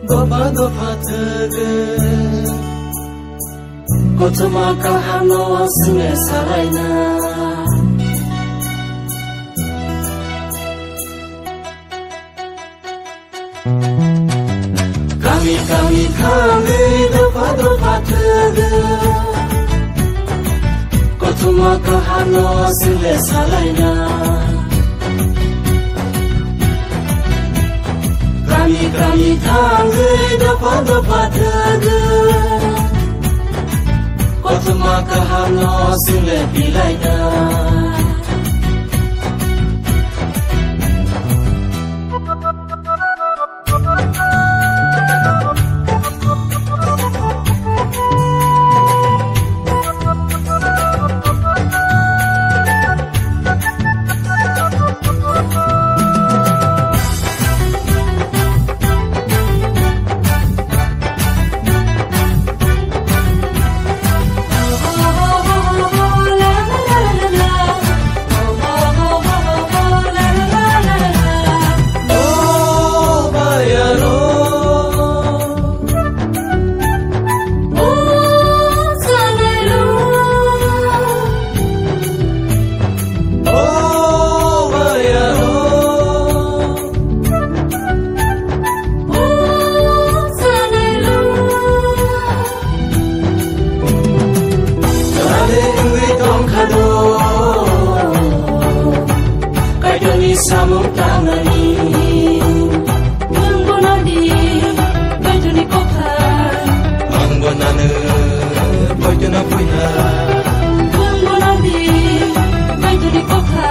gopa gopa tege kotuma kahano singe saraina kami gopa gopa tege kotuma kahano singe saraina kami tangai dapat tege kotuma kahano sile pilaina samung tangani mengbonadi bajuni kokha mengbonane bajuna puya mengbonadi bajuni kokha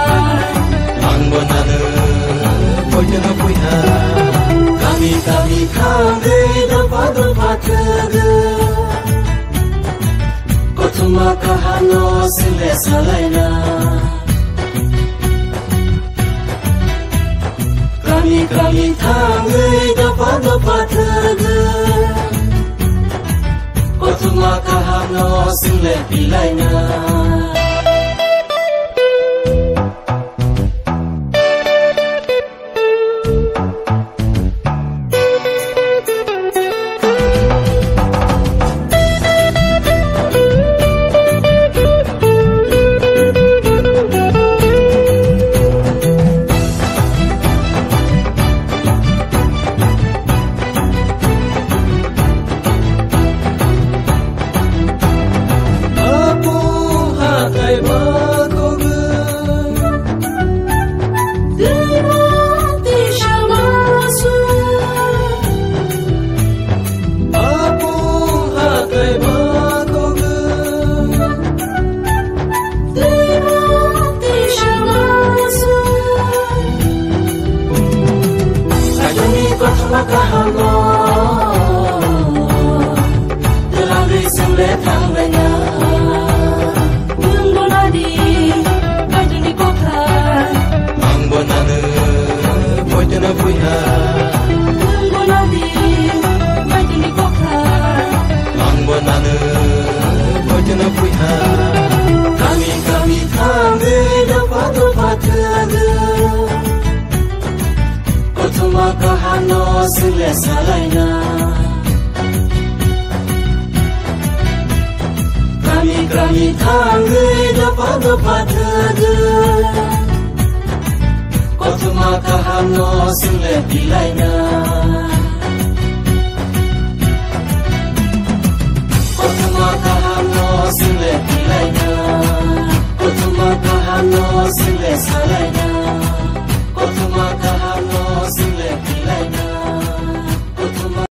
mengbonane bajuna puya kami khange dapat tege kotuma kahano sile salaina kami tangai dapat tege kotuma kahano sile pilaina kahano telangai sile tangganya mengbonadi bajuni kokha mengbonane bajuna puya mengbonadi bajuni kokha mengbonane bajuna puya kami tangai dapat tege kotuma kahano sile salaina kami tangai dapat tege kotuma kahano sile pilaina kotuma kahano sile pilaina kotuma kahano sile salaina